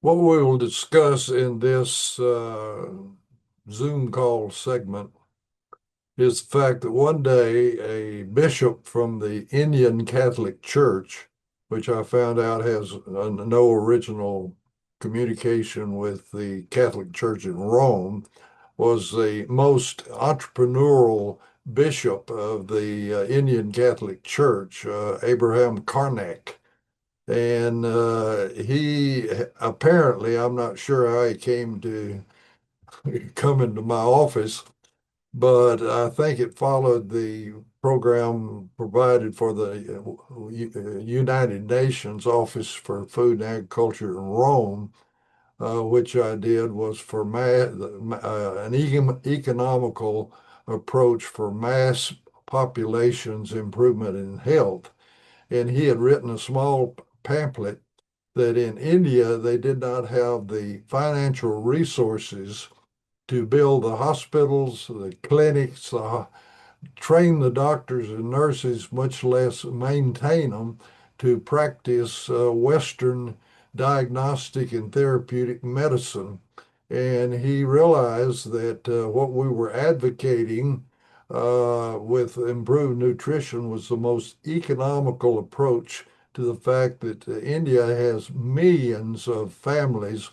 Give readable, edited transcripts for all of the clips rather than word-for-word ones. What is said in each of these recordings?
What we will discuss in this Zoom call segment is the fact that one day a bishop from the Indian Catholic Church, which I found out has no original communication with the Catholic Church in Rome, was the most entrepreneurial bishop of the Indian Catholic Church, Abraham Karnak. And he apparently, I'm not sure how he came to come into my office, but I think it followed the program provided for the United Nations Office for Food and Agriculture in Rome, which I did was for an economical approach for mass populations improvement in health. And he had written a small pamphlet that in India they did not have the financial resources to build the hospitals, the clinics, train the doctors and nurses, much less maintain them to practice Western diagnostic and therapeutic medicine. And he realized that what we were advocating with improved nutrition was the most economical approach to the fact that India has millions of families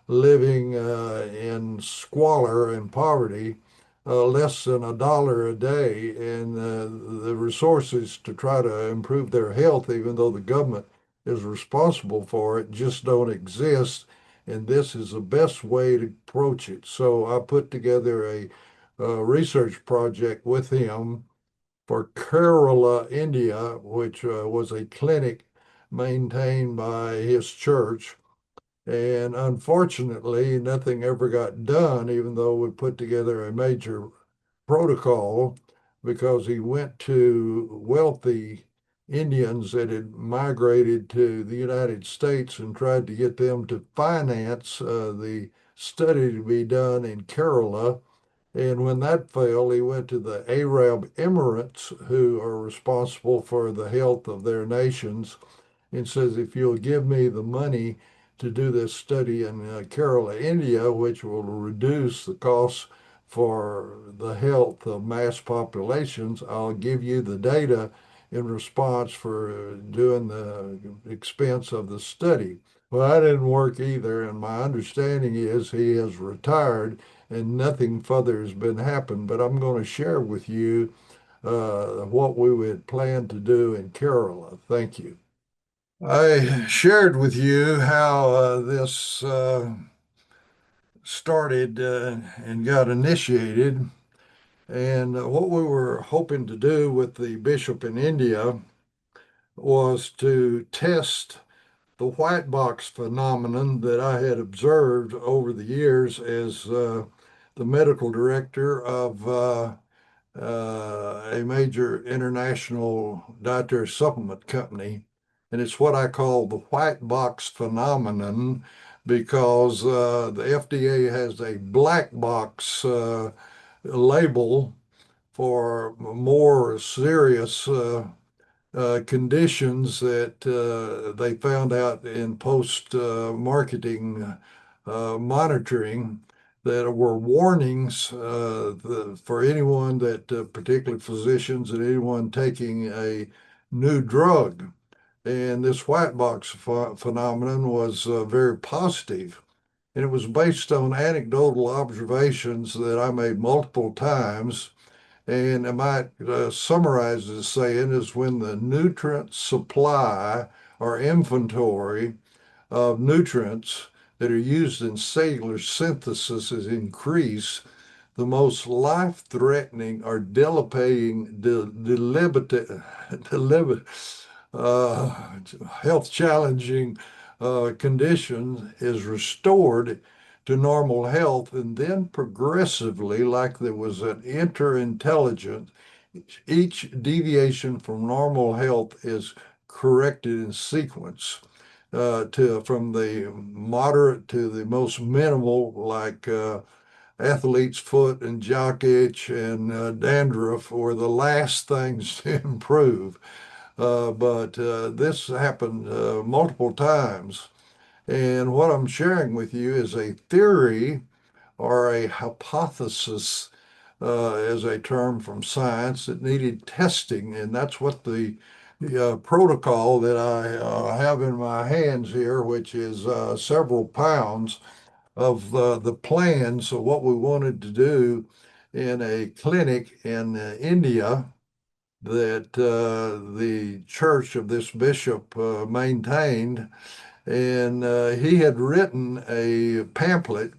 living in squalor and poverty, less than $1 a day, and the resources to try to improve their health, even though the government is responsible for it, just don't exist. And this is the best way to approach it. So I put together a research project with him for Kerala, India, which was a clinic maintained by his church. And unfortunately, nothing ever got done, even though we put together a major protocol, because he went to wealthy Indians that had migrated to the United States and tried to get them to finance the study to be done in Kerala. And when that failed, he went to the Arab Emirates, who are responsible for the health of their nations, and says, if you'll give me the money to do this study in Kerala, India, which will reduce the costs for the health of mass populations, I'll give you the data in response for doing the expense of the study. Well, that didn't work either, and my understanding is he has retired and nothing further has been happened. But I'm going to share with you what we would plan to do in Kerala. Thank you. I shared with you how this started and got initiated, and what we were hoping to do with the bishop in India was to test the white box phenomenon that I had observed over the years as the medical director of a major international dietary supplement company. And it's what I call the white box phenomenon because the FDA has a black box label for more serious conditions that they found out in post marketing monitoring that were warnings for anyone that, particularly physicians and anyone taking a new drug. And this white box phenomenon was very positive. And it was based on anecdotal observations that I made multiple times. And I might summarize as saying is when the nutrient supply or inventory of nutrients that are used in cellular synthesis is increased, the most life-threatening or uh, health-challenging condition is restored to normal health, and then progressively, like there was an interintelligence, each deviation from normal health is corrected in sequence to from the moderate to the most minimal, like athlete's foot and jock itch and dandruff were the last things to improve. But this happened multiple times. And what I'm sharing with you is a theory or a hypothesis, as a term from science that needed testing. And that's what the protocol that I have in my hands here, which is several pounds of the plans of what we wanted to do in a clinic in India that the church of this bishop maintained. And he had written a pamphlet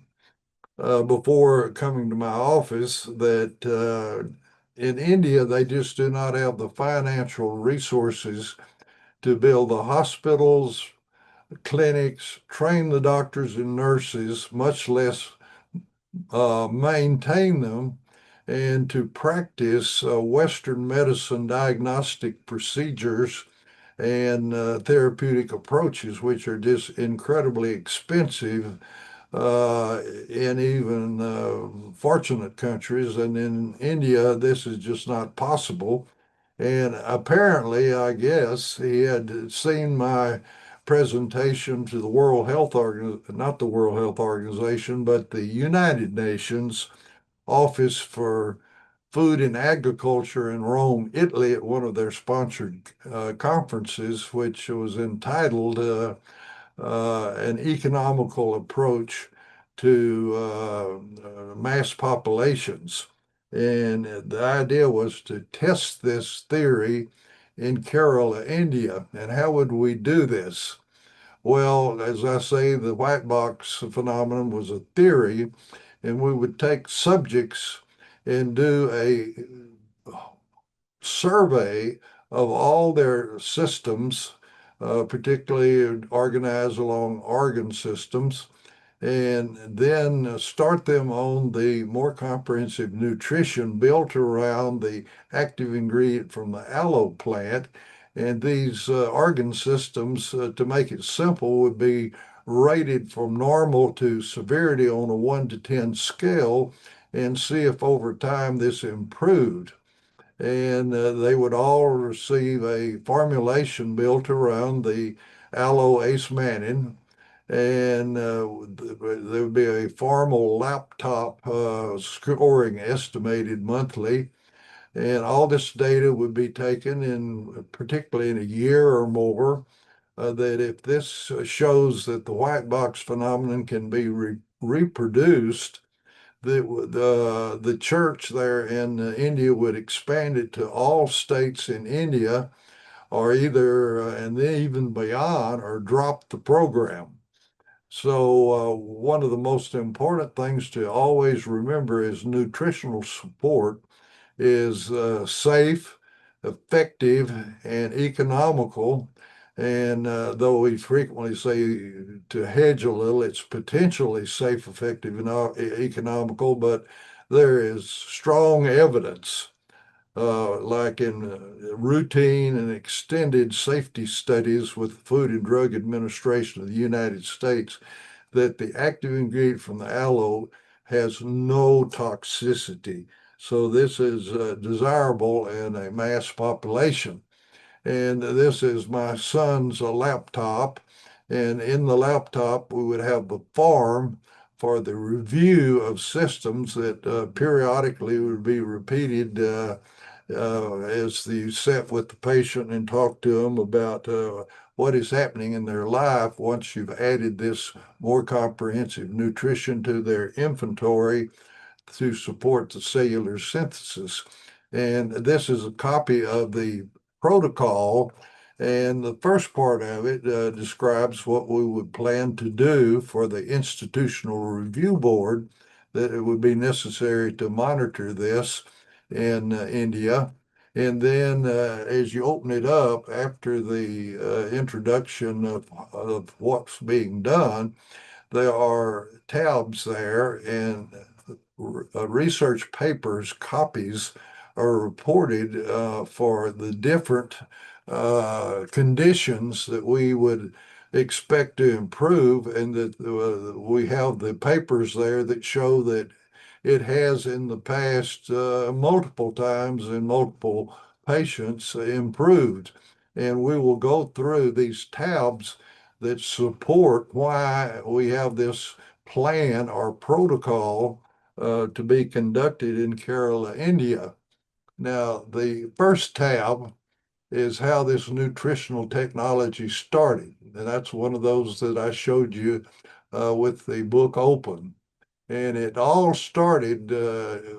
before coming to my office that in India, they just do not have the financial resources to build the hospitals, clinics, train the doctors and nurses, much less maintain them, and to practice Western medicine diagnostic procedures and therapeutic approaches, which are just incredibly expensive in even fortunate countries. And in India, this is just not possible. And apparently, I guess he had seen my presentation to the World Health Organization, not the World Health Organization, but the United Nations Office for Food and Agriculture in Rome, Italy, at one of their sponsored conferences, which was entitled An Economical Approach to Mass Populations. And the idea was to test this theory in Kerala, India. And how would we do this? Well, as I say, the white box phenomenon was a theory, and we would take subjects and do a survey of all their systems, particularly organized along organ systems, and then start them on the more comprehensive nutrition built around the active ingredient from the aloe plant. And these organ systems, to make it simple, would be rated from normal to severity on a 1 to 10 scale and see if over time this improved. And they would all receive a formulation built around the aloe acemannan, and there would be a formal laptop scoring estimated monthly. And all this data would be taken in, particularly in a year or more, that if this shows that the white box phenomenon can be reproduced, the church there in India would expand it to all states in India, or either, and then even beyond, or drop the program. So, one of the most important things to always remember is nutritional support is safe, effective, and economical. And though we frequently say to hedge a little, it's potentially safe, effective, and economical, but there is strong evidence, like in routine and extended safety studies with the Food and Drug Administration of the United States, that the active ingredient from the aloe has no toxicity. So this is desirable in a mass population. And this is my son's laptop. And in the laptop, we would have the form for the review of systems that periodically would be repeated as you sit with the patient and talk to them about what is happening in their life once you've added this more comprehensive nutrition to their inventory to support the cellular synthesis. And this is a copy of the protocol. And the first part of it describes what we would plan to do for the institutional review board, that it would be necessary to monitor this in India. And then as you open it up after the introduction of what's being done, there are tabs there, and research papers, copies are reported for the different conditions that we would expect to improve, and that we have the papers there that show that it has in the past multiple times in multiple patients improved. And we will go through these tabs that support why we have this plan or protocol to be conducted in Kerala, India. Now, the first tab is how this nutritional technology started. And that's one of those that I showed you with the book open. And it all started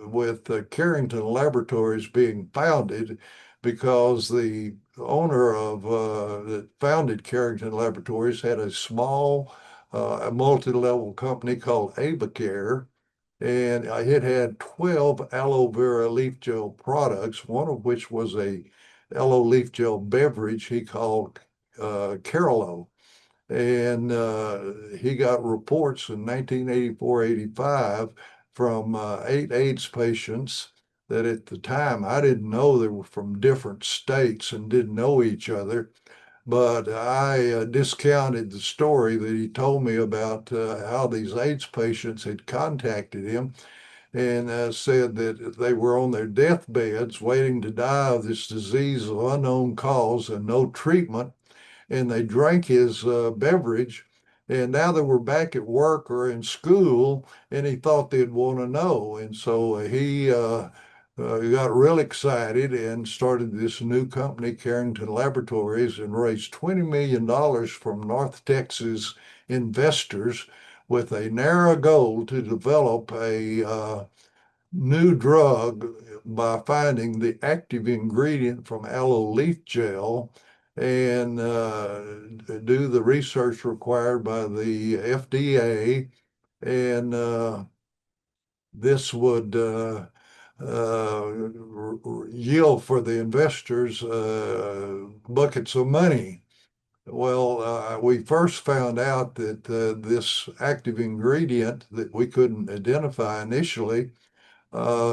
with Carrington Laboratories being founded because the owner of that founded Carrington Laboratories had a small multi-level company called Avacare, and it had 12 aloe vera leaf gel products, one of which was a aloe leaf gel beverage he called Carolo. And he got reports in 1984, 85 from 8 AIDS patients that at the time I didn't know they were from different states and didn't know each other. But I discounted the story that he told me about how these AIDS patients had contacted him and said that they were on their deathbeds waiting to die of this disease of unknown cause and no treatment, and they drank his beverage. And now they were back at work or in school, and he thought they'd want to know. And so he got real excited and started this new company, Carrington Laboratories, and raised $20 million from North Texas investors with a narrow goal to develop a new drug by finding the active ingredient from aloe leaf gel and do the research required by the FDA. And this would yield for the investors buckets of money. Well, we first found out that this active ingredient that we couldn't identify initially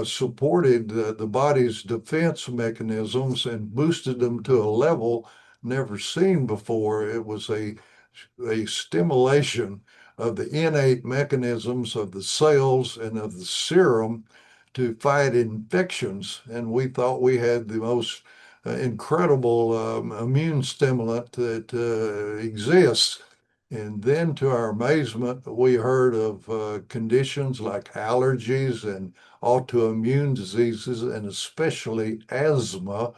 supported the body's defense mechanisms and boosted them to a level never seen before. It was a stimulation of the innate mechanisms of the cells and of the serum to fight infections. And we thought we had the most incredible immune stimulant that exists. And then, to our amazement, we heard of conditions like allergies and autoimmune diseases, and especially asthma,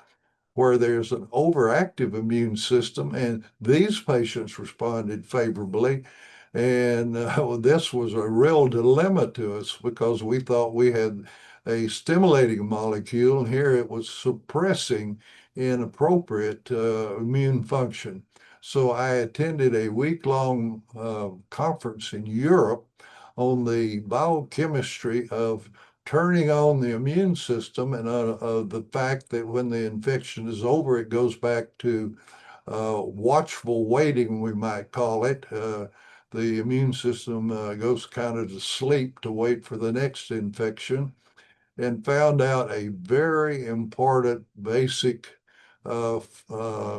where there's an overactive immune system, and these patients responded favorably. And this was a real dilemma to us because we thought we had a stimulating molecule, and here it was suppressing inappropriate immune function. So I attended a week-long conference in Europe on the biochemistry of turning on the immune system and the fact that when the infection is over, it goes back to watchful waiting, we might call it. The immune system goes kind of to sleep to wait for the next infection, and found out a very important basic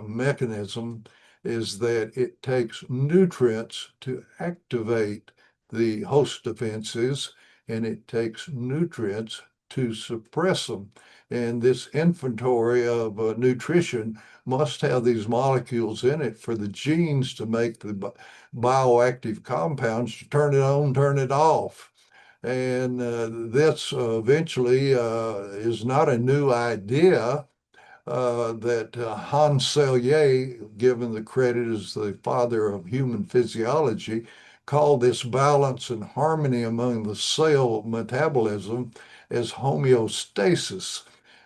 mechanism is that it takes nutrients to activate the host defenses, and it takes nutrients to suppress them. And this inventory of nutrition must have these molecules in it for the genes to make the bioactive compounds to turn it on, turn it off. And this eventually is not a new idea that Hans Selye, given the credit as the father of human physiology, called this balance and harmony among the cell metabolism as homeostasis.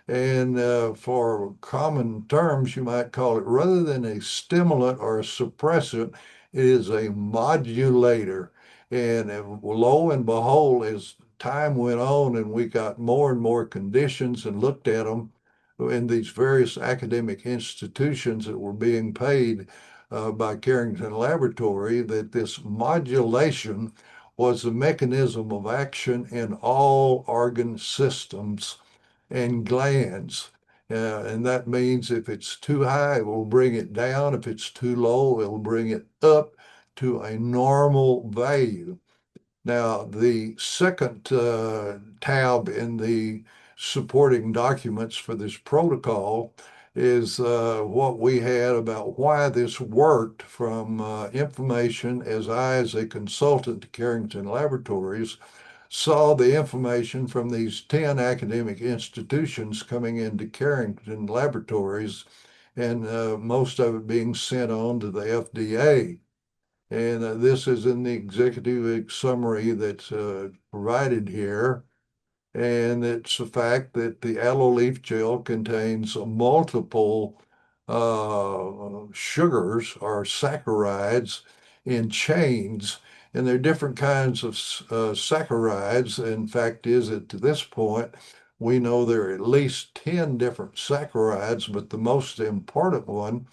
And for common terms, you might call it, rather than a stimulant or a suppressant, it is a modulator. And lo and behold, as time went on and we got more and more conditions and looked at them in these various academic institutions that were being paid by Carrington Laboratory, that this modulation was a mechanism of action in all organ systems and glands. And that means if it's too high, it will bring it down. If it's too low, it will bring it up to a normal value. Now, the second tab in the supporting documents for this protocol is what we had about why this worked from information as I, as a consultant to Carrington Laboratories, saw the information from these 10 academic institutions coming into Carrington Laboratories, and most of it being sent on to the FDA. And this is in the executive summary that's provided here. And it's the fact that the aloe leaf gel contains multiple sugars or saccharides in chains. And there are different kinds of saccharides. In fact, is at to this point, we know there are at least 10 different saccharides, but the most important one,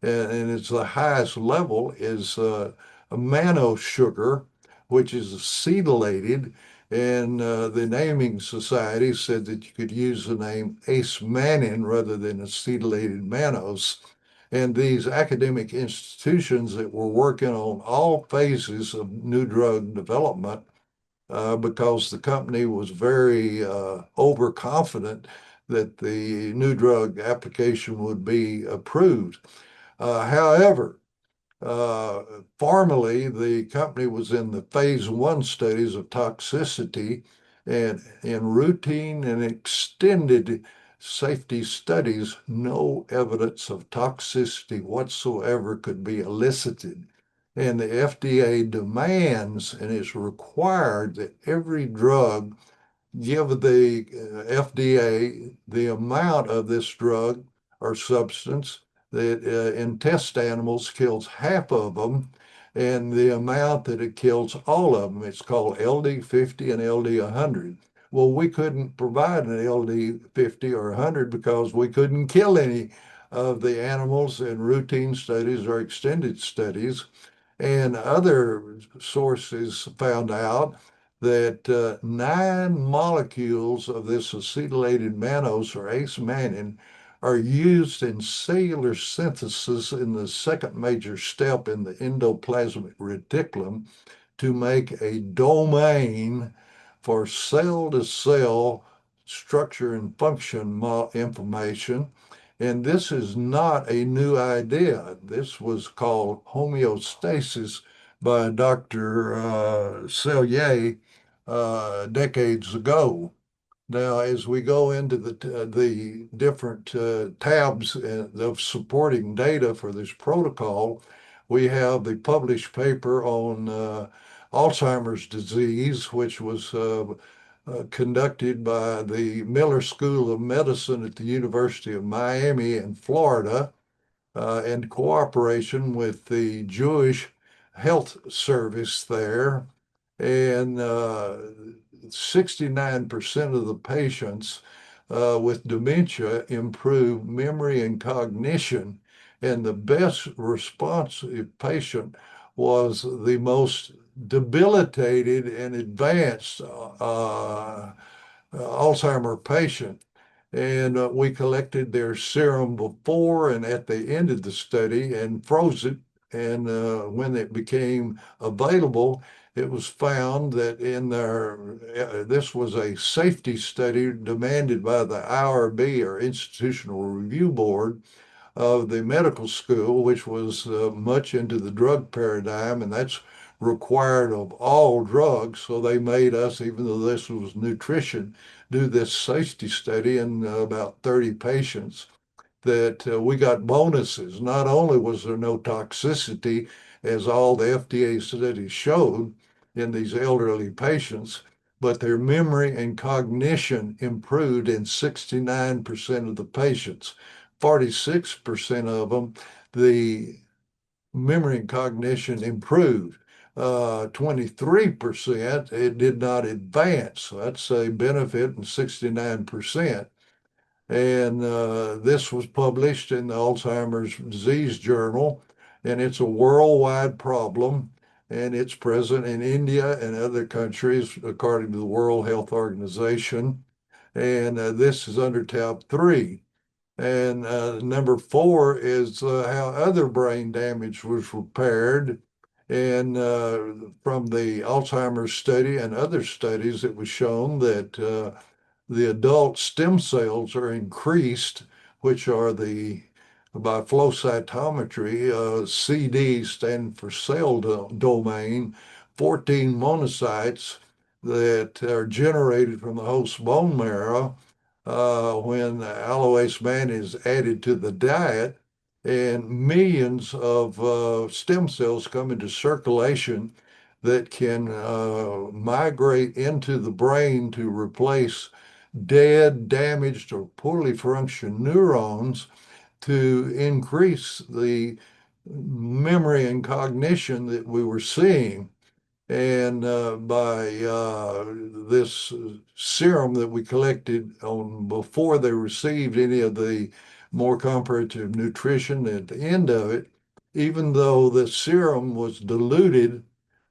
and it's the highest level, is a mannose sugar, which is acetylated. And the naming society said that you could use the name acemannan rather than acetylated mannose. And these academic institutions that were working on all phases of new drug development, because the company was very overconfident that the new drug application would be approved. However, formally, the company was in the phase one studies of toxicity, and in routine and extended safety studies, no evidence of toxicity whatsoever could be elicited. And the FDA demands and is required that every drug give the FDA the amount of this drug or substance that in test animals kills half of them, and the amount that it kills all of them. It's called LD50 and LD100. Well, we couldn't provide an LD50 or 100 because we couldn't kill any of the animals in routine studies or extended studies. And other sources found out that 9 molecules of this acetylated mannose or acemannan are used in cellular synthesis in the second major step in the endoplasmic reticulum to make a domain for cell to cell structure and function information. And this is not a new idea. This was called homeostasis by Dr. Selye decades ago. Now, as we go into the different tabs of supporting data for this protocol, we have the published paper on Alzheimer's disease, which was conducted by the Miller School of Medicine at the University of Miami in Florida, in cooperation with the Jewish Health Service there. And 69% of the patients with dementia improve memory and cognition. And the best responsive patient was the most debilitated and advanced Alzheimer patient. And we collected their serum before and at the end of the study and froze it. And when it became available, it was found that in their, this was a safety study demanded by the IRB, or Institutional Review Board, of the medical school, which was much into the drug paradigm, and that's required of all drugs. So they made us, even though this was nutrition, do this safety study in about 30 patients, that we got bonuses. Not only was there no toxicity, as all the FDA studies showed in these elderly patients, but their memory and cognition improved in 69% of the patients. 46% of them, the memory and cognition improved. 23%, it did not advance. So that's a benefit in 69%. And this was published in the Alzheimer's Disease Journal, and it's a worldwide problem, and it's present in India and other countries, according to the World Health Organization. And this is under tab 3. And number 4 is how other brain damage was repaired. And from the Alzheimer's study and other studies, it was shown that the adult stem cells are increased which are by flow cytometry, CD standing for cell domain, 14 monocytes that are generated from the host bone marrow when aloe man is added to the diet, and millions of stem cells come into circulation that can migrate into the brain to replace dead, damaged, or poorly functioning neurons to increase the memory and cognition that we were seeing. And by this serum that we collected on before they received any of the more comprehensive nutrition at the end of it, even though the serum was diluted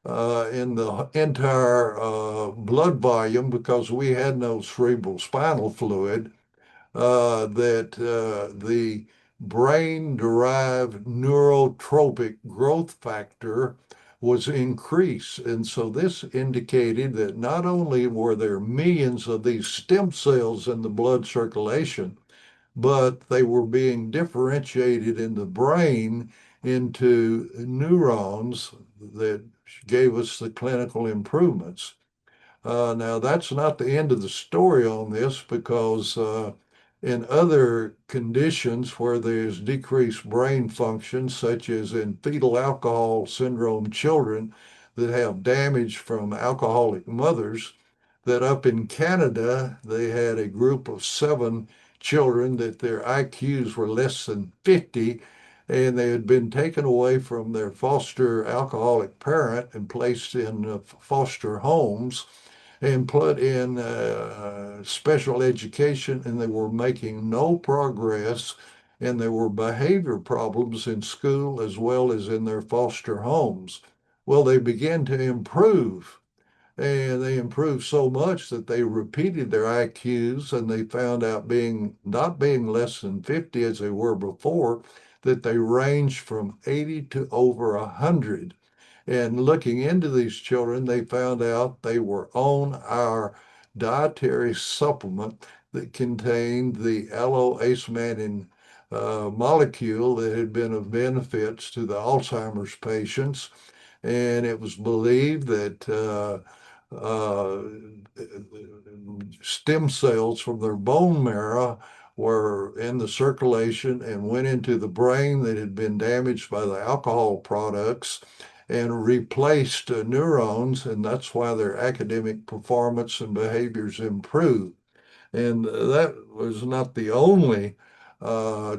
in the entire blood volume because we had no cerebral spinal fluid, that the brain-derived neurotropic growth factor was increased. And so this indicated that not only were there millions of these stem cells in the blood circulation, but they were being differentiated in the brain into neurons that gave us the clinical improvements. Now, that's not the end of the story on this because in other conditions where there's decreased brain function, such as in fetal alcohol syndrome children that have damage from alcoholic mothers, that up in Canada, they had a group of 7 children that their IQs were less than 50, and they had been taken away from their foster alcoholic parent and placed in foster homes and put in special education, and they were making no progress, and there were behavior problems in school as well as in their foster homes. Well, they began to improve, and they improved so much that they repeated their IQs, and they found out not being less than 50 as they were before, that they ranged from 80 to over 100. And looking into these children, they found out they were on our dietary supplement that contained the alloasmannin molecule that had been of benefits to the Alzheimer's patients. And it was believed that uh, stem cells from their bone marrow were in the circulation and went into the brain that had been damaged by the alcohol products and replaced neurons, and that's why their academic performance and behaviors improved. And that was not the only uh,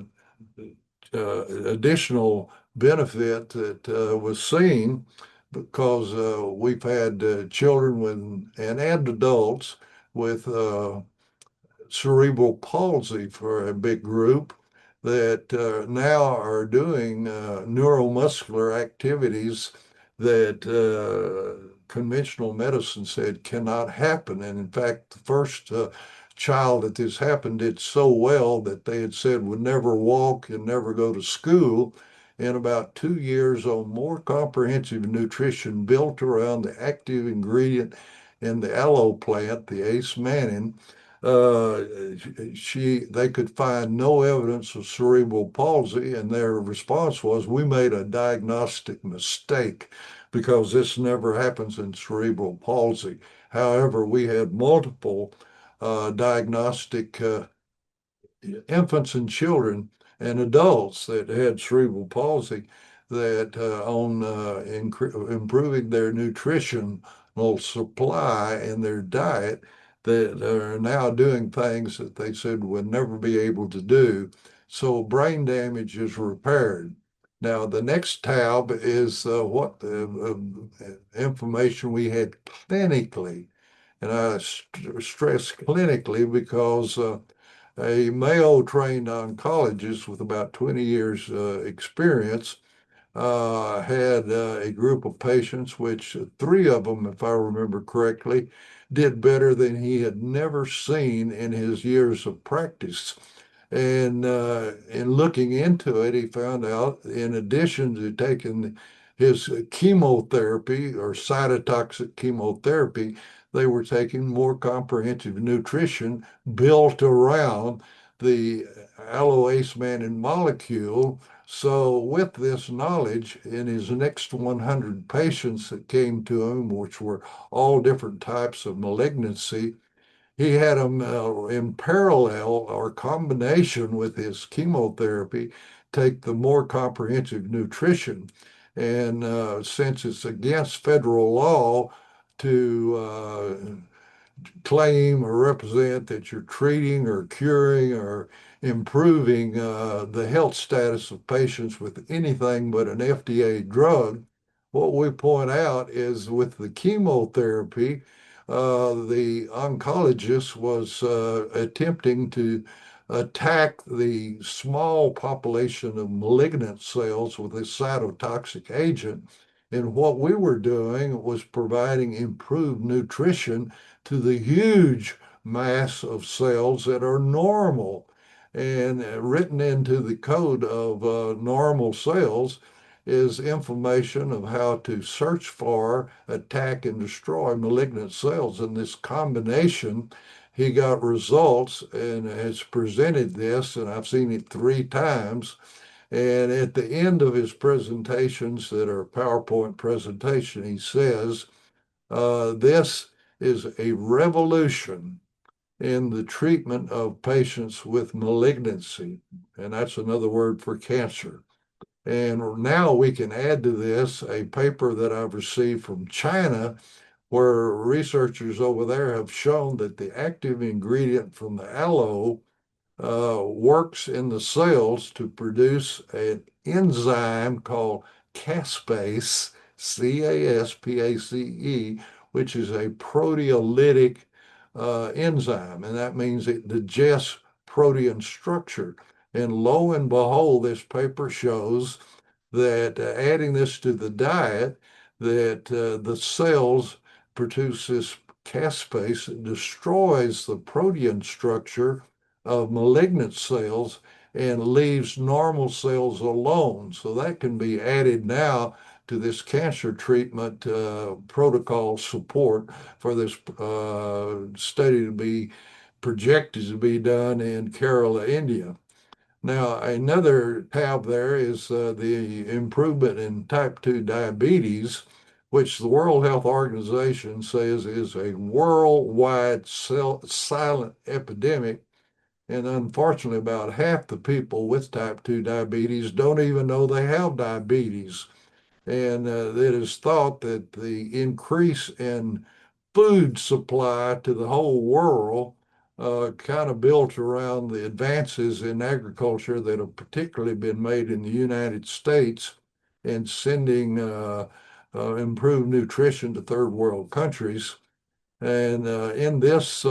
additional benefit that was seen because we've had children and adults with cerebral palsy for a big group that now are doing neuromuscular activities that conventional medicine said cannot happen. And in fact, the first child that this happened did so well that they had said would never walk and never go to school. In about 2 years on more comprehensive nutrition built around the active ingredient in the aloe plant, the ace mannin, uh, they could find no evidence of cerebral palsy, and their response was, "We made a diagnostic mistake because this never happens in cerebral palsy." However, we had multiple diagnostic infants and children and adults that had cerebral palsy that on improving their nutritional supply and their diet that are now doing things that they said would never be able to do. So brain damage is repaired. Now, the next tab is what information we had clinically. And I stress clinically because a Mayo-trained oncologist with about 20 years experience had a group of patients, which 3 of them, if I remember correctly, did better than he had never seen in his years of practice. And in looking into it, he found out, in addition to taking his chemotherapy or cytotoxic chemotherapy, they were taking more comprehensive nutrition built around the alloacemannan molecule. So with this knowledge, in his next 100 patients that came to him, which were all different types of malignancy, he had them in parallel or combination with his chemotherapy, take the more comprehensive nutrition. And since it's against federal law to claim or represent that you're treating or curing or improving the health status of patients with anything but an FDA drug, what we point out is with the chemotherapy, the oncologist was attempting to attack the small population of malignant cells with this cytotoxic agent. And what we were doing was providing improved nutrition to the huge mass of cells that are normal. And written into the code of normal cells is information of how to search for, attack, and destroy malignant cells. In this combination, he got results and has presented this, and I've seen it 3 times. And at the end of his presentations that are PowerPoint presentation, he says, this is a revolution in the treatment of patients with malignancy. And that's another word for cancer. And now we can add to this a paper that I've received from China, where researchers over there have shown that the active ingredient from the aloe works in the cells to produce an enzyme called caspase, CASPACE, which is a proteolytic enzyme. And that means it digests protein structure. And lo and behold, this paper shows that adding this to the diet, that the cells produce this caspase that destroys the protein structure of malignant cells and leaves normal cells alone. So that can be added now to this cancer treatment protocol support for this study to be projected to be done in Kerala, India. Now, another tab there is the improvement in type 2 diabetes, which the World Health Organization says is a worldwide silent epidemic. And unfortunately, about half the people with type 2 diabetes don't even know they have diabetes. And it is thought that the increase in food supply to the whole world kind of built around the advances in agriculture that have particularly been made in the United States and sending improved nutrition to third world countries. And in this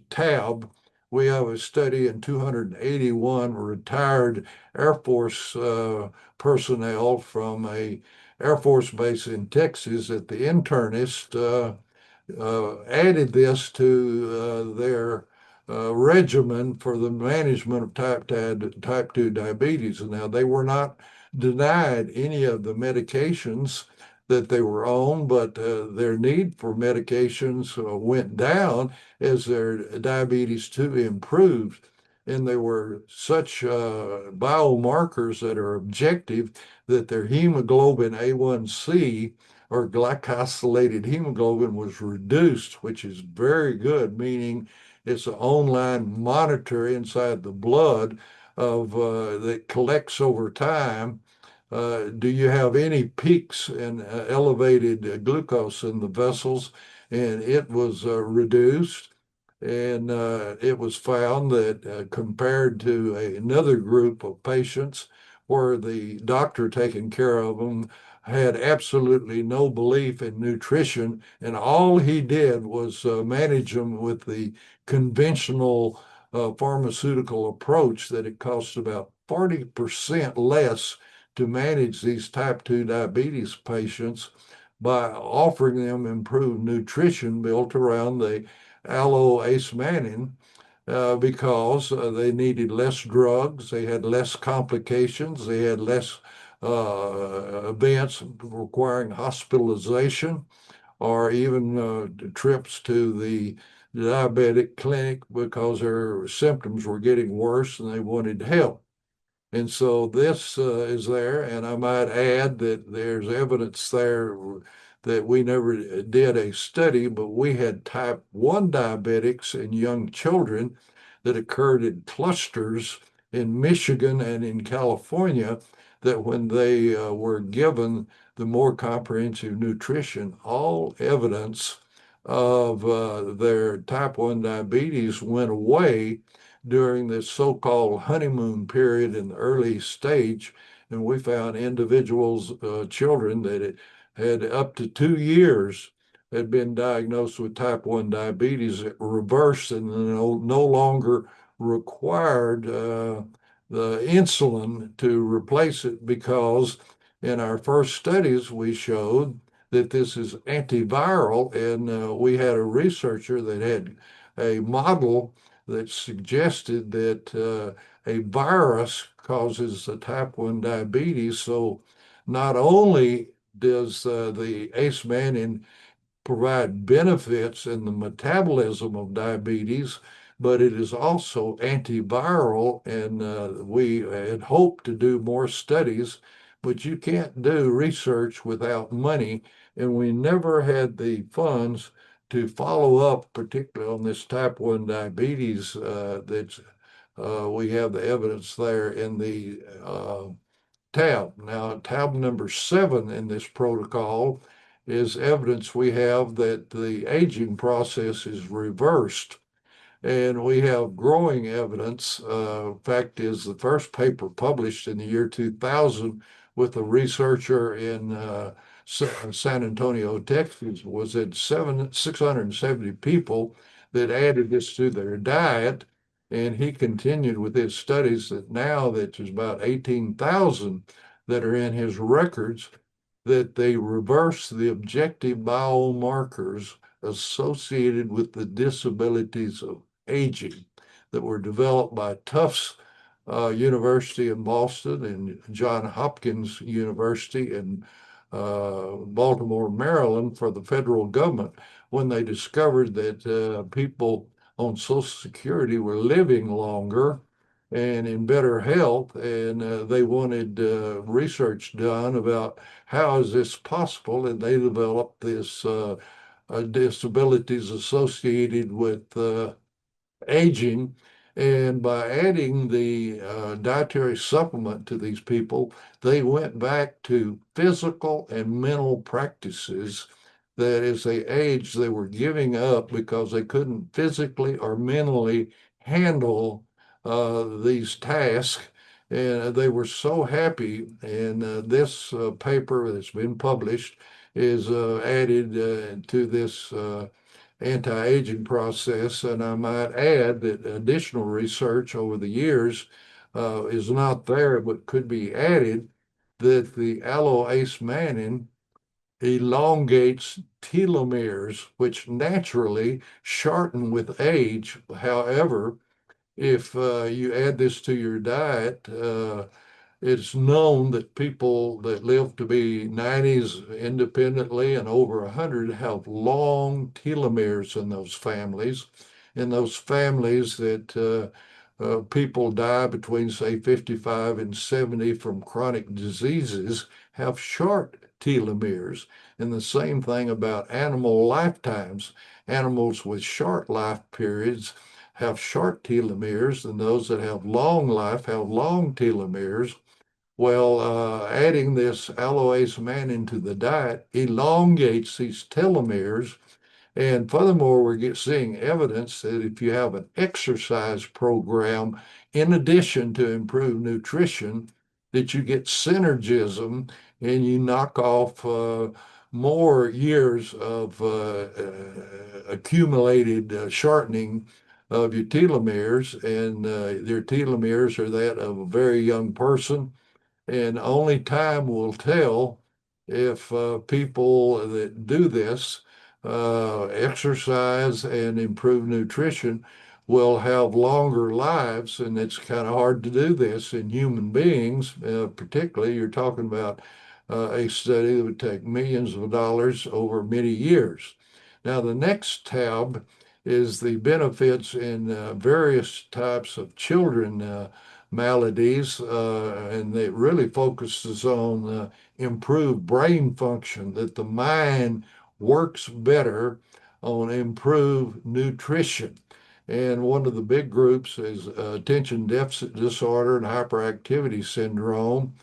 tab, we have a study in 281 retired Air Force personnel from a Air Force base in Texas that the internist added this to their regimen for the management of type 2 diabetes. And now they were not denied any of the medications that they were on, but their need for medications went down as their diabetes 2 improved. And there were such biomarkers that are objective that their hemoglobin A1C or glycosylated hemoglobin was reduced, which is very good, meaning it's an online monitor inside the blood of that collects over time. Do you have any peaks in elevated glucose in the vessels? And it was reduced. And it was found that compared to another group of patients where the doctor taking care of them had absolutely no belief in nutrition, and all he did was manage them with the conventional pharmaceutical approach, that it costs about 40% less to manage these type 2 diabetes patients by offering them improved nutrition built around the alloacemannan because they needed less drugs, they had less complications, they had less events requiring hospitalization or even trips to the the diabetic clinic because her symptoms were getting worse and they wanted help. And so this is there, and I might add that there's evidence there that we never did a study, but we had type 1 diabetics in young children that occurred in clusters in Michigan and in California, that when they were given the more comprehensive nutrition, all evidence of their type 1 diabetes went away during this so-called honeymoon period in the early stage. And we found individuals, children that had up to 2 years had been diagnosed with type 1 diabetes that reversed and no longer required the insulin to replace it, because in our first studies we showed that this is antiviral. And we had a researcher that had a model that suggested that a virus causes the type 1 diabetes. So not only does the ACE mannan provide benefits in the metabolism of diabetes, but it is also antiviral. And we had hoped to do more studies, but you can't do research without money. And we never had the funds to follow up, particularly on this type 1 diabetes. We have the evidence there in the tab. Now, tab number 7 in this protocol is evidence we have that the aging process is reversed. And we have growing evidence. Fact is, the first paper published in the year 2000 with a researcher in San Antonio, Texas, was at 670 people that added this to their diet. And he continued with his studies that now that there's about 18,000 that are in his records, that they reverse the objective biomarkers associated with the disabilities of aging that were developed by Tufts University in Boston and Johns Hopkins University in Baltimore, Maryland, for the federal government, when they discovered that people on Social Security were living longer and in better health. And they wanted research done about how is this possible. And they developed this disabilities associated with aging. And by adding the dietary supplement to these people, they went back to physical and mental practices that as they aged, they were giving up because they couldn't physically or mentally handle these tasks. And they were so happy. And this paper that's been published is added to this anti-aging process. And I might add that additional research over the years is not there, but could be added, that the aloe-ace mannan elongates telomeres, which naturally shorten with age. However, if you add this to your diet, it's known that people that live to be 90s independently and over 100 have long telomeres in those families. In those families that people die between, say, 55 and 70 from chronic diseases have short telomeres. And the same thing about animal lifetimes. Animals with short life periods have short telomeres, and those that have long life have long telomeres. Well, adding this aloe-ace mannan into the diet elongates these telomeres. And furthermore, we're seeing evidence that if you have an exercise program, in addition to improved nutrition, that you get synergism and you knock off more years of accumulated shortening of your telomeres. And your telomeres are that of a very young person. And only time will tell if people that do this, exercise and improve nutrition, will have longer lives. And it's kind of hard to do this in human beings, particularly. You're talking about a study that would take millions of dollars over many years. Now, the next tab is the benefits in various types of children maladies, and it really focuses on improved brain function, that the mind works better on improved nutrition. And one of the big groups is attention deficit disorder and hyperactivity syndrome.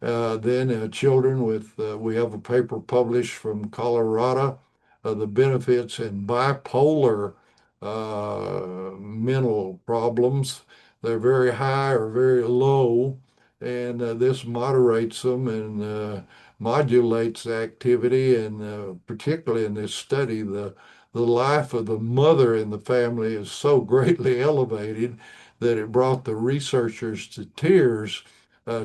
Then children with, we have a paper published from Colorado, the benefits in bipolar mental problems. They're very high or very low, and this moderates them and modulates activity. And particularly in this study, the life of the mother in the family is so greatly elevated that it brought the researchers to tears,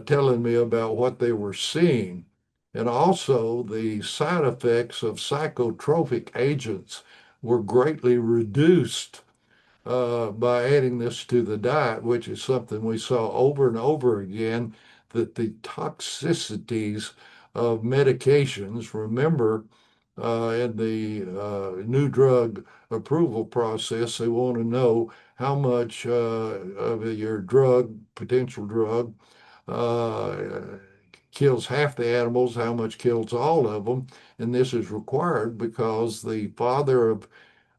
telling me about what they were seeing. And also, the side effects of psychotropic agents were greatly reduced by adding this to the diet, which is something we saw over and over again, that the toxicities of medications, remember, in the new drug approval process, they want to know how much of your drug, potential drug, kills half the animals, how much kills all of them. And this is required because the father of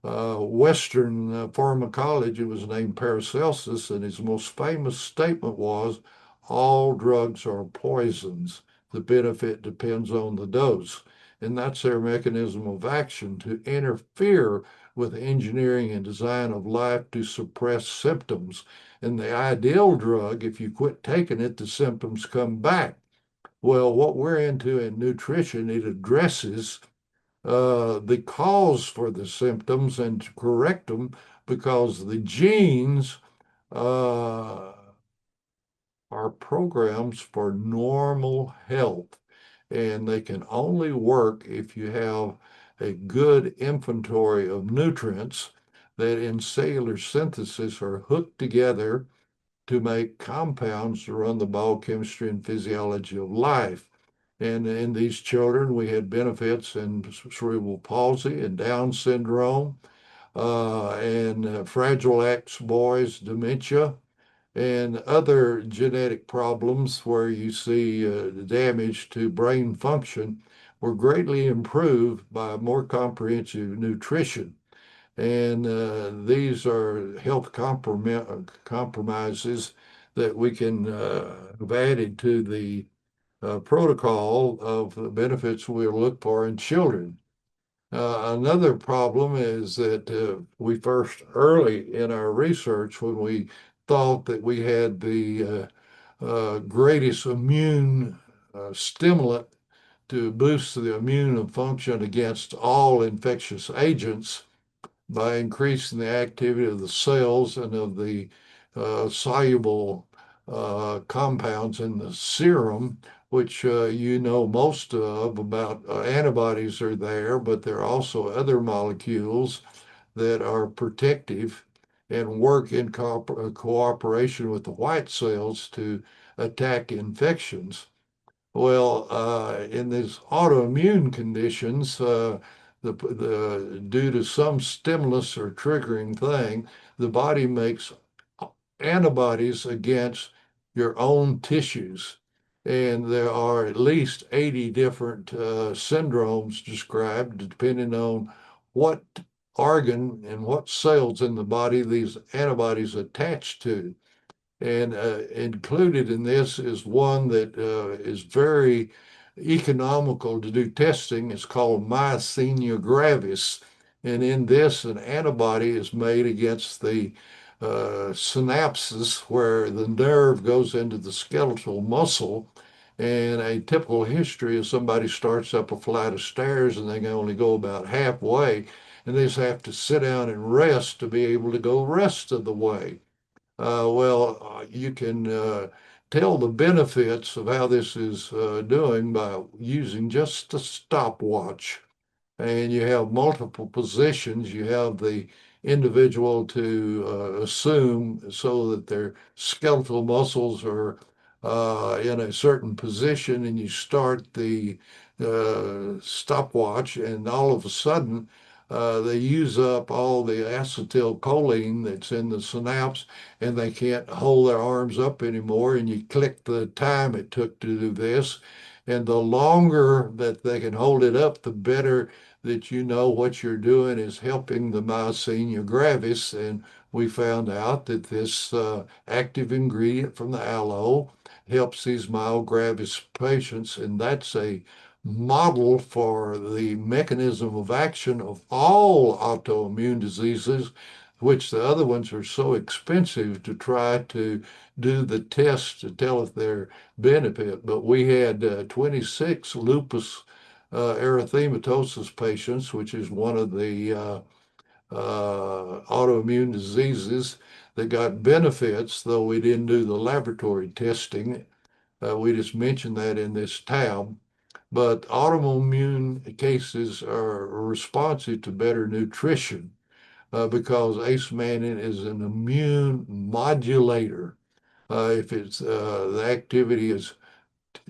Western pharmacology was named Paracelsus, and his most famous statement was, all drugs are poisons. The benefit depends on the dose. And that's their mechanism of action, to interfere with engineering and design of life to suppress symptoms. And the ideal drug, if you quit taking it, the symptoms come back. Well, what we're into in nutrition, it addresses the cause for the symptoms and to correct them, because the genes uh, are programs for normal health, and they can only work if you have a good inventory of nutrients that in cellular synthesis are hooked together to make compounds to run the biochemistry and physiology of life. And in these children, we had benefits in cerebral palsy and Down syndrome, and Fragile X boys, dementia, and other genetic problems where you see damage to brain function were greatly improved by more comprehensive nutrition. And these are health compromises that we can have added to the protocol of the benefits we'll look for in children. Another problem is that we first, early in our research, when we thought that we had the greatest immune stimulant to boost the immune function against all infectious agents, by increasing the activity of the cells and of the soluble compounds in the serum, which you know most of about antibodies are there, but there are also other molecules that are protective and work in cooperation with the white cells to attack infections. Well, in these autoimmune conditions, due to some stimulus or triggering thing, the body makes antibodies against your own tissues. And there are at least 80 different syndromes described, depending on what organ and what cells in the body these antibodies attach to. And included in this is one that is very economical to do testing. It's called myasthenia gravis. And in this, an antibody is made against the synapses where the nerve goes into the skeletal muscle. And a typical history is somebody starts up a flight of stairs and they can only go about halfway, and they just have to sit down and rest to be able to go rest of the way. You can tell the benefits of how this is doing by using just a stopwatch. And you have multiple positions. You have the individual to assume so that their skeletal muscles are in a certain position, and you start the stopwatch, and all of a sudden, they use up all the acetylcholine that's in the synapse, and they can't hold their arms up anymore. And you click the time it took to do this. And the longer that they can hold it up, the better that you know what you're doing is helping the myasthenia gravis. And we found out that this active ingredient from the aloe helps these mild gravis patients, and that's a model for the mechanism of action of all autoimmune diseases, which the other ones are so expensive to try to do the test to tell if they're benefit. But we had 26 lupus erythematosus patients, which is one of the autoimmune diseases that got benefits, though we didn't do the laboratory testing. We just mentioned that in this tab. But autoimmune cases are responsive to better nutrition because ace-mannan is an immune modulator. If it's the activity is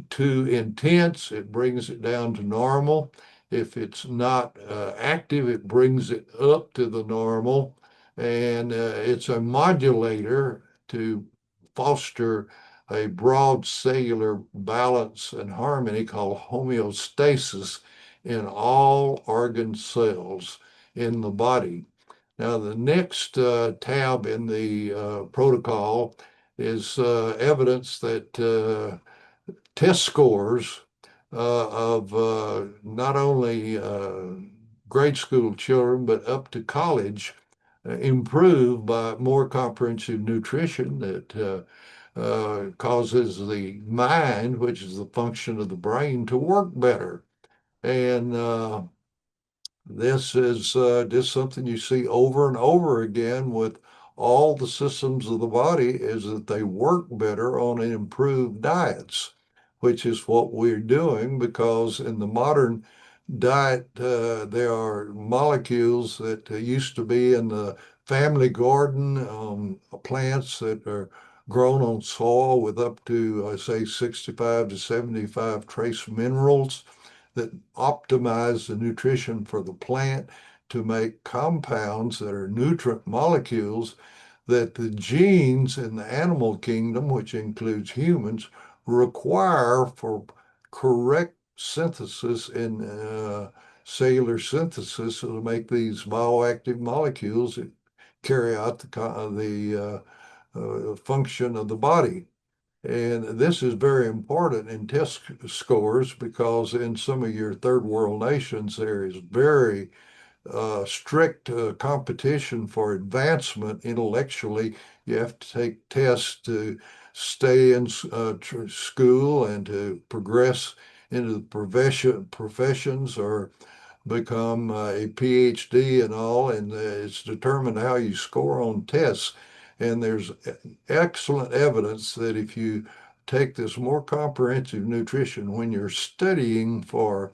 too intense, it brings it down to normal. If it's not active, it brings it up to the normal. And it's a modulator to foster a broad cellular balance and harmony called homeostasis in all organ cells in the body. Now, the next tab in the protocol is evidence that test scores of not only grade school children, but up to college improve by more comprehensive nutrition that causes the mind, which is the function of the brain, to work better. And this is just something you see over and over again with all the systems of the body is that they work better on improved diets, which is what we're doing because in the modern diet, there are molecules that used to be in the family garden, plants that are grown on soil with up to, say, 65 to 75 trace minerals that optimize the nutrition for the plant to make compounds that are nutrient molecules that the genes in the animal kingdom, which includes humans, require for correct synthesis in cellular synthesis to make these bioactive molecules that carry out the function of the body. And this is very important in test scores because in some of your third world nations, there is very strict competition for advancement intellectually. You have to take tests to stay in school and to progress into the professions or become a PhD and all, and it's determined how you score on tests. And there's excellent evidence that if you take this more comprehensive nutrition when you're studying for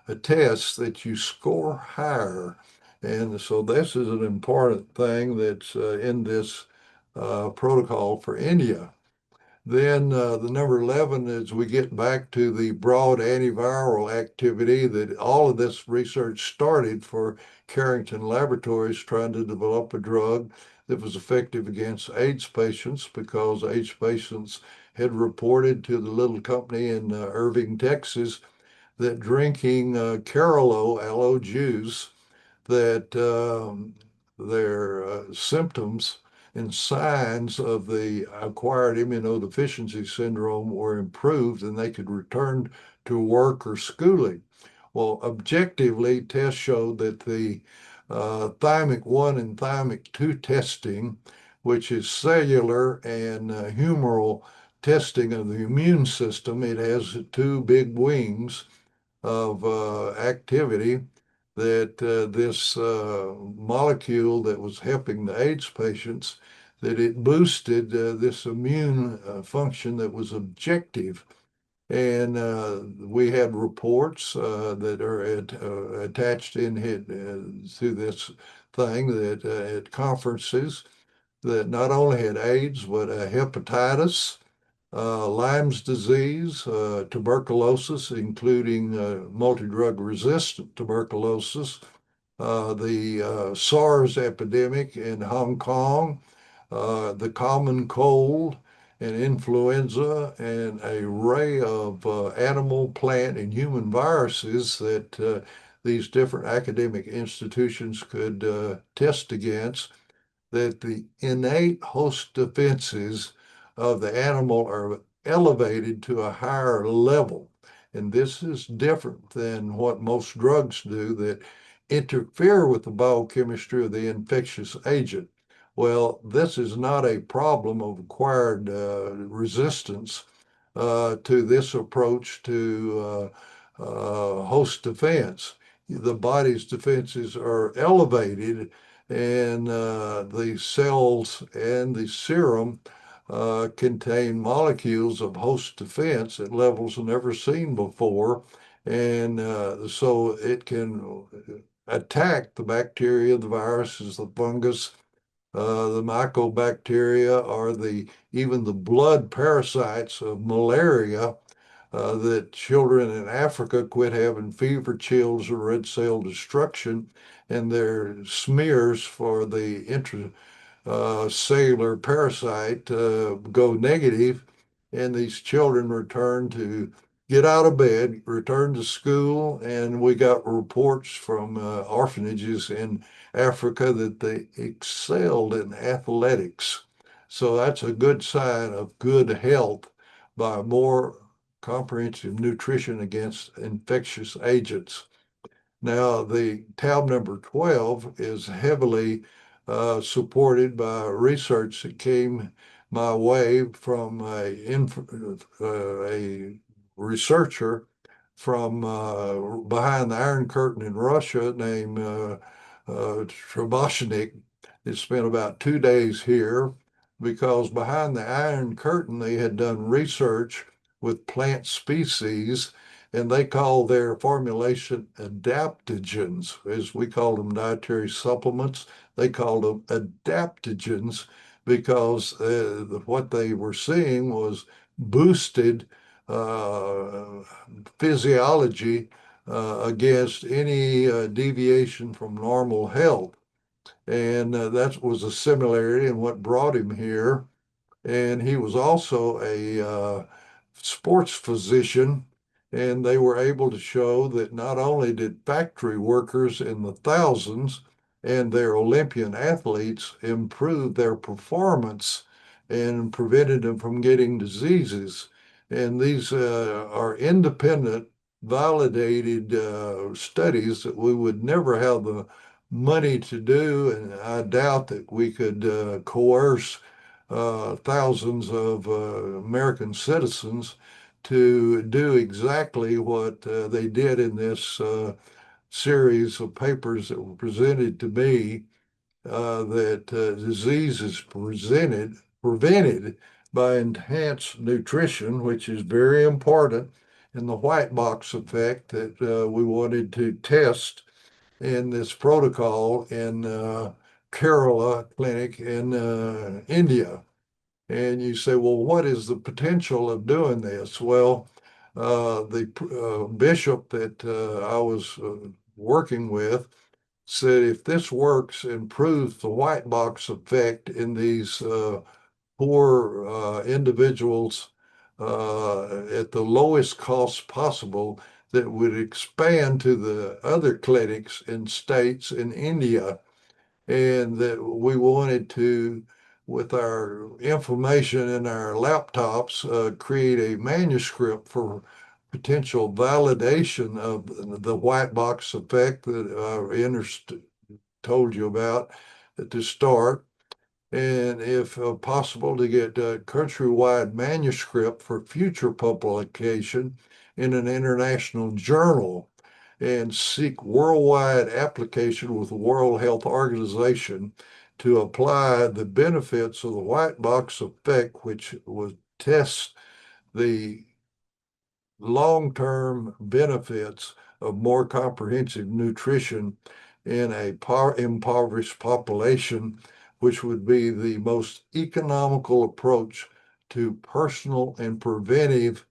a test, that you score higher. And so this is an important thing that's in this protocol for India. Then the number 11 is we get back to the broad antiviral activity that all of this research started for Carrington Laboratories trying to develop a drug that was effective against AIDS patients because AIDS patients had reported to the little company in Irving, Texas, that drinking Carolo aloe juice that their symptoms and signs of the acquired immunodeficiency syndrome were improved and they could return to work or schooling. Well, objectively, tests showed that the thymic 1 and thymic 2 testing, which is cellular and humoral testing of the immune system, it has two big wings of activity that this molecule that was helping the AIDS patients, that it boosted this immune function that was objective. And we had reports that are attached in to this thing that at conferences that not only had AIDS, but hepatitis, Lyme's disease, tuberculosis, including multi-drug resistant tuberculosis, the SARS epidemic in Hong Kong, the common cold and influenza, and an array of animal, plant, and human viruses that these different academic institutions could test against, that the innate host defenses of the animal are elevated to a higher level. And this is different than what most drugs do that interfere with the biochemistry of the infectious agent. Well, this is not a problem of acquired resistance to this approach to host defense. The body's defenses are elevated, and the cells and the serum contain molecules of host defense at levels never seen before. And so it can attack the bacteria, the viruses, the fungus, the mycobacteria, or even the blood parasites of malaria, that children in Africa quit having fever, chills, or red cell destruction, and their smears for the cellular parasite go negative, and these children return to get out of bed, return to school, and we got reports from orphanages in Africa that they excelled in athletics. So that's a good sign of good health by more comprehensive nutrition against infectious agents. Now, the tab number 12 is heavily supported by research that came my way from a researcher from behind the Iron Curtain in Russia named Trebashnik. It spent about 2 days here because behind the Iron Curtain, they had done research with plant species, and they call their formulation adaptogens, as we call them dietary supplements. They called them adaptogens because what they were seeing was boosted uh, physiology against any deviation from normal health. And that was a similarity in what brought him here. And he was also a sports physician, and they were able to show that not only did factory workers in the thousands and their Olympian athletes improve their performance and prevented them from getting diseases. And these are independent, validated studies that we would never have the money to do, and I doubt that we could coerce thousands of American citizens to do exactly what they did in this series of papers that were presented to me, that disease is prevented by enhanced nutrition, which is very important, and the white box effect that we wanted to test in this protocol in Kerala clinic in India. And you say, well, what is the potential of doing this? Well, the bishop that I was working with said if this works and proves the white box effect in these poor individuals at the lowest cost possible, that would expand to the other clinics in states in India, and that we wanted to, with our information in our laptops, create a manuscript for potential validation of the white box effect that I told you about to start, and if possible, to get a countrywide manuscript for future publication in an international journal, and seek worldwide application with the World Health Organization to apply the benefits of the white box effect, which would test the long-term benefits of more comprehensive nutrition in a impoverished population, which would be the most economical approach to personal and preventive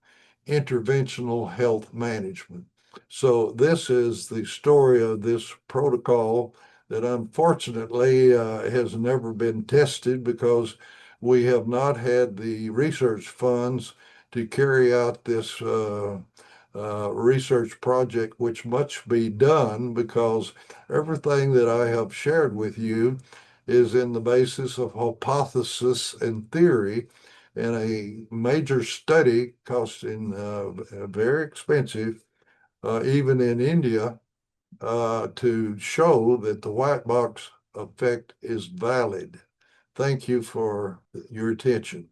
interventional health management. So this is the story of this protocol that unfortunately has never been tested because we have not had the research funds to carry out this research project, which must be done because everything that I have shared with you is in the basis of hypothesis and theory. And a major study costing very expensive, even in India, to show that the white box effect is valid. Thank you for your attention.